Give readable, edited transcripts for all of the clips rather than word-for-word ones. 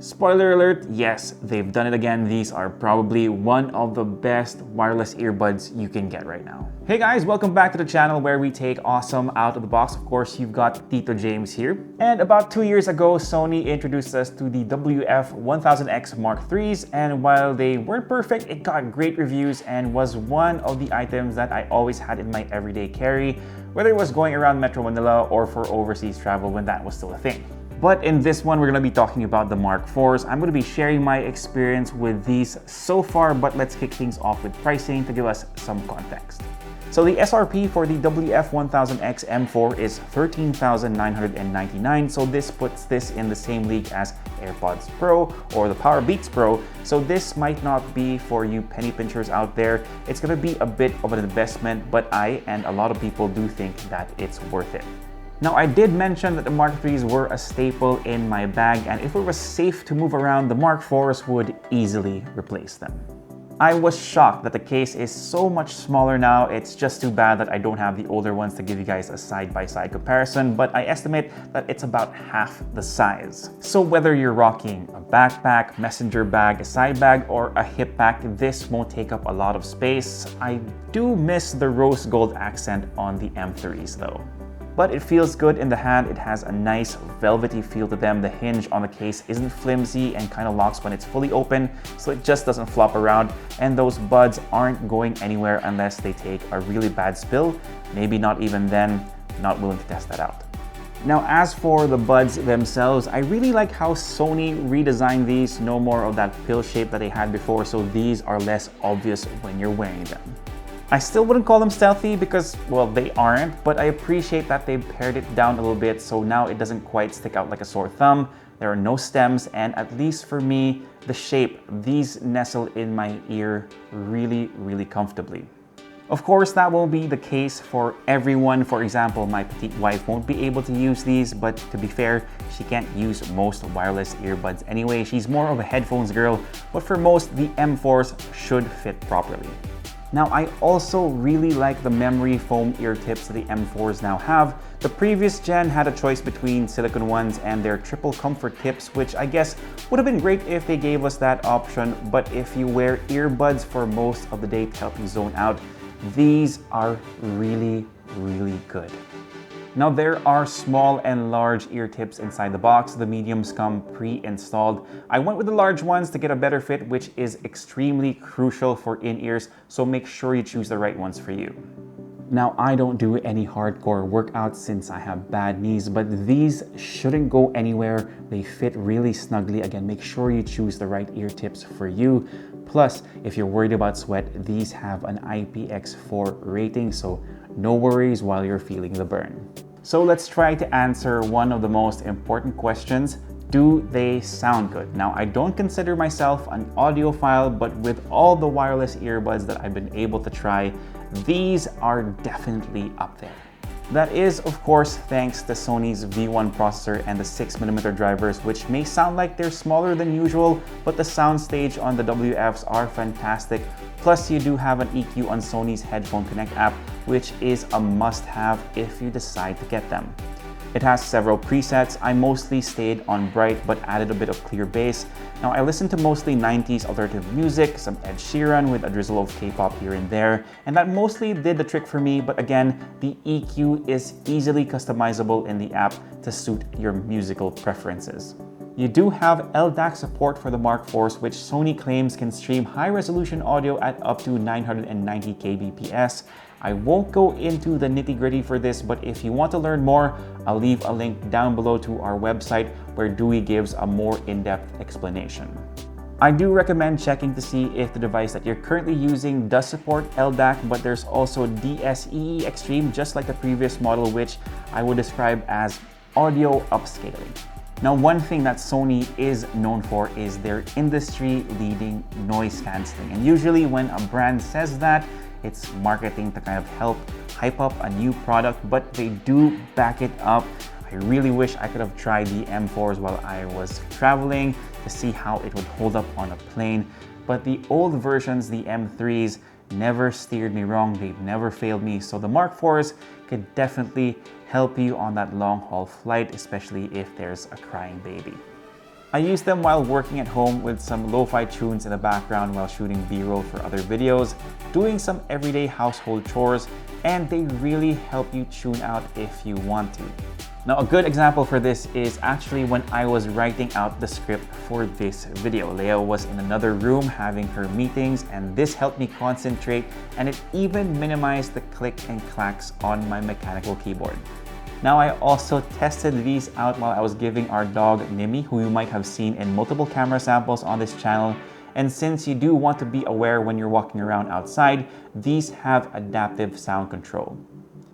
Spoiler alert, yes, they've done it again. These are probably one of the best wireless earbuds you can get right now. Hey guys, welcome back to the channel where we take awesome out of the box. Of course, you've got Tito James here. And about 2 years ago, Sony introduced us to the WF-1000X Mark IIIs, and while they weren't perfect, it got great reviews and was one of the items that I always had in my everyday carry, whether it was going around Metro Manila or for overseas travel when that was still a thing. But in this one, we're going to be talking about the Mark IVs. I'm going to be sharing my experience with these so far, but let's kick things off with pricing to give us some context. So the SRP for the WF-1000XM4 is $13,999, so this puts this in the same league as AirPods Pro or the Power Beats Pro. So this might not be for you penny pinchers out there. It's going to be a bit of an investment, but I and a lot of people do think that it's worth it. Now, I did mention that the Mark IIIs were a staple in my bag, and if it was safe to move around, the Mark IVs would easily replace them. I was shocked that the case is so much smaller now. It's just too bad that I don't have the older ones to give you guys a side-by-side comparison, but I estimate that it's about half the size. So whether you're rocking a backpack, messenger bag, a side bag, or a hip pack, this won't take up a lot of space. I do miss the rose gold accent on the M3s though. But it feels good in the hand. It has a nice velvety feel to them. The hinge on the case isn't flimsy and kind of locks when it's fully open, so it just doesn't flop around. And those buds aren't going anywhere unless they take a really bad spill. Maybe not even then. Not willing to test that out. Now, as for the buds themselves, I really like how Sony redesigned these. No more of that pill shape that they had before, so these are less obvious when you're wearing them. I still wouldn't call them stealthy because, well, they aren't, but I appreciate that they pared it down a little bit, so now it doesn't quite stick out like a sore thumb. There are no stems, and at least for me, the shape, these nestle in my ear really, really comfortably. Of course, that won't be the case for everyone. For example, my petite wife won't be able to use these, but to be fair, she can't use most wireless earbuds anyway. She's more of a headphones girl, but for most, the M4s should fit properly. Now, I also really like the memory foam ear tips that the M4s now have. The previous gen had a choice between silicone ones and their triple comfort tips, which I guess would have been great if they gave us that option, but if you wear earbuds for most of the day to help you zone out, these are really, really good. Now, there are small and large ear tips inside the box. The mediums come pre-installed. I went with the large ones to get a better fit, which is extremely crucial for in-ears, so make sure you choose the right ones for you. Now, I don't do any hardcore workouts since I have bad knees, but these shouldn't go anywhere. They fit really snugly. Again, make sure you choose the right ear tips for you. Plus, if you're worried about sweat, these have an IPX4 rating, so no worries while you're feeling the burn. So let's try to answer one of the most important questions. Do they sound good? Now, I don't consider myself an audiophile, but with all the wireless earbuds that I've been able to try, these are definitely up there. That is, of course, thanks to Sony's V1 processor and the 6mm drivers, which may sound like they're smaller than usual, but the soundstage on the WFs are fantastic. Plus, you do have an EQ on Sony's Headphone Connect app, which is a must-have if you decide to get them. It has several presets. I mostly stayed on bright but added a bit of clear bass. Now, I listen to mostly 90s alternative music, some Ed Sheeran with a drizzle of K-pop here and there, and that mostly did the trick for me, but again, the EQ is easily customizable in the app to suit your musical preferences. You do have LDAC support for the Mark IVs, which Sony claims can stream high-resolution audio at up to 990 kbps. I won't go into the nitty-gritty for this, but if you want to learn more, I'll leave a link down below to our website where Dewey gives a more in-depth explanation. I do recommend checking to see if the device that you're currently using does support LDAC, but there's also DSEE Extreme, just like the previous model, which I would describe as audio upscaling. Now, one thing that Sony is known for is their industry-leading noise canceling. And usually when a brand says that, it's marketing to kind of help hype up a new product, but they do back it up. I really wish I could have tried the M4s while I was traveling to see how it would hold up on a plane. But the old versions, the M3s, never steered me wrong. They've never failed me. So the Mark IVs could definitely help you on that long haul flight, especially if there's a crying baby. I use them while working at home with some lo-fi tunes in the background while shooting B-roll for other videos, doing some everyday household chores, and they really help you tune out if you want to. Now, a good example for this is actually when I was writing out the script for this video. Leia was in another room having her meetings, and this helped me concentrate, and it even minimized the click and clacks on my mechanical keyboard. Now, I also tested these out while I was giving our dog Nimi, who you might have seen in multiple camera samples on this channel. And since you do want to be aware when you're walking around outside, these have adaptive sound control.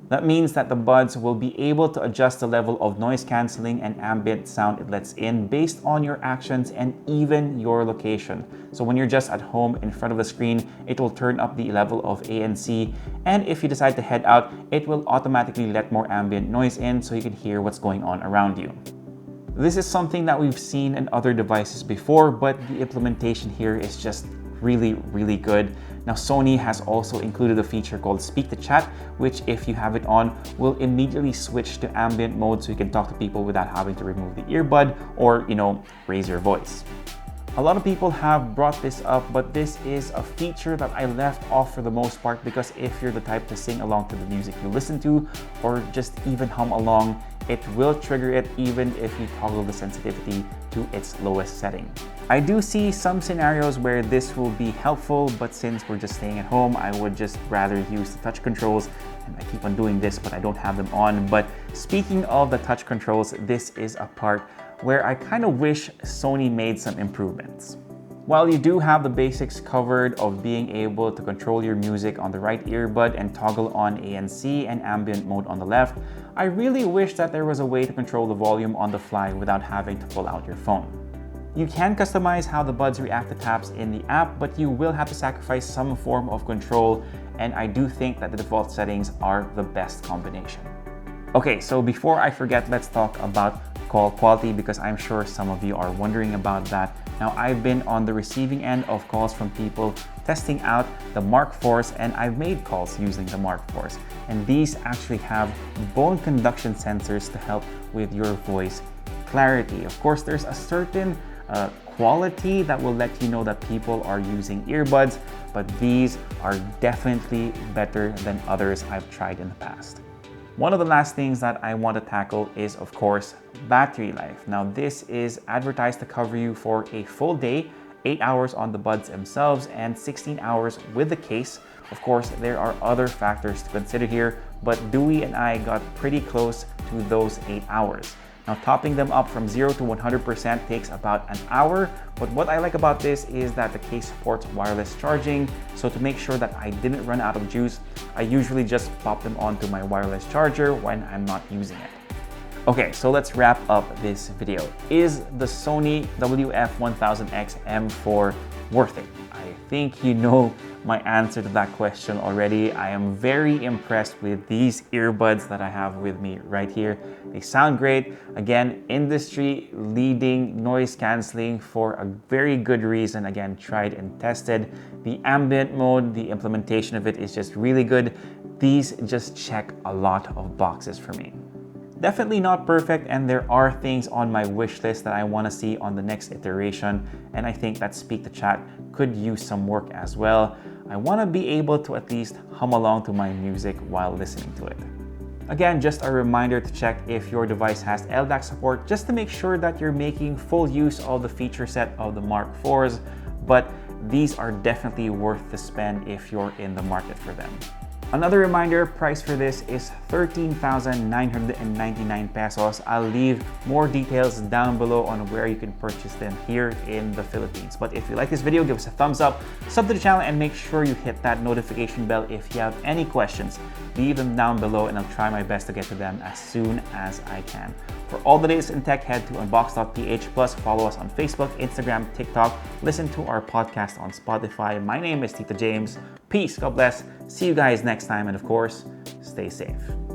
That means that the buds will be able to adjust the level of noise cancelling and ambient sound it lets in based on your actions and even your location. So when you're just at home in front of the screen, it will turn up the level of ANC, and if you decide to head out, it will automatically let more ambient noise in so you can hear what's going on around you. This is something that we've seen in other devices before, but the implementation here is just really good. Now, Sony has also included a feature called Speak to Chat, which if you have it on, will immediately switch to ambient mode so you can talk to people without having to remove the earbud or, raise your voice. A lot of people have brought this up, but this is a feature that I left off for the most part because if you're the type to sing along to the music you listen to or just even hum along, it will trigger it even if you toggle the sensitivity to its lowest setting. I do see some scenarios where this will be helpful, but since we're just staying at home, I would just rather use the touch controls, and I keep on doing this, but I don't have them on. But speaking of the touch controls, this is a part where I kind of wish Sony made some improvements. While you do have the basics covered of being able to control your music on the right earbud and toggle on ANC and ambient mode on the left, I really wish that there was a way to control the volume on the fly without having to pull out your phone. You can customize how the buds react to taps in the app, but you will have to sacrifice some form of control, and I do think that the default settings are the best combination. Okay, so before I forget, let's talk about call quality because I'm sure some of you are wondering about that. Now, I've been on the receiving end of calls from people testing out the Mark IVs, and I've made calls using the Mark IVs. And these actually have bone conduction sensors to help with your voice clarity. Of course, there's a certain quality that will let you know that people are using earbuds, but these are definitely better than others I've tried in the past. One of the last things that I want to tackle is, of course, battery life. Now, this is advertised to cover you for a full day, 8 hours on the buds themselves and 16 hours with the case. Of course, there are other factors to consider here, but Dewey and I got pretty close to those 8 hours. Now, topping them up from 0 to 100% takes about an hour, but what I like about this is that the case supports wireless charging, so to make sure that I didn't run out of juice, I usually just pop them onto my wireless charger when I'm not using it. Okay, so let's wrap up this video. Is the Sony WF-1000XM4 worth it? I think you know my answer to that question already. I am very impressed with these earbuds that I have with me right here. They sound great. Again, industry leading noise canceling for a very good reason. Again, tried and tested. The ambient mode, the implementation of it is just really good. These just check a lot of boxes for me. Definitely not perfect, and there are things on my wish list that I want to see on the next iteration, and I think that Speak to Chat could use some work as well. I want to be able to at least hum along to my music while listening to it. Again, just a reminder to check if your device has LDAC support just to make sure that you're making full use of the feature set of the Mark IVs, but these are definitely worth the spend if you're in the market for them. Another reminder, price for this is 13,999 pesos. I'll leave more details down below on where you can purchase them here in the Philippines. But if you like this video, give us a thumbs up, sub to the channel, and make sure you hit that notification bell if you have any questions. Leave them down below and I'll try my best to get to them as soon as I can. For all the latest in tech, head to Unbox.ph, plus follow us on Facebook, Instagram, TikTok, listen to our podcast on Spotify. My name is Tito James. Peace, God bless. See you guys next time, and of course, stay safe.